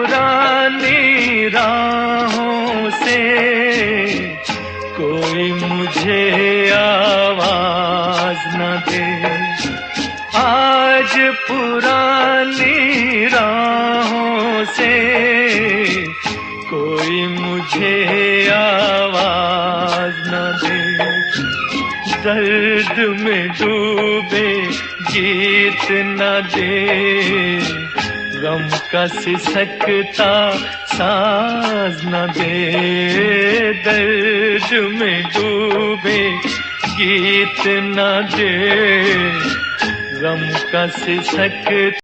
पुरानी राहों से कोई मुझे आवाज न दे। आज पुरानी राहों से कोई मुझे आवाज न दे। दर्द में डूबे गीत न दे, गम का सिसकता साज न दे। दर्द में डूबे गीत न दे, गम का सिसकता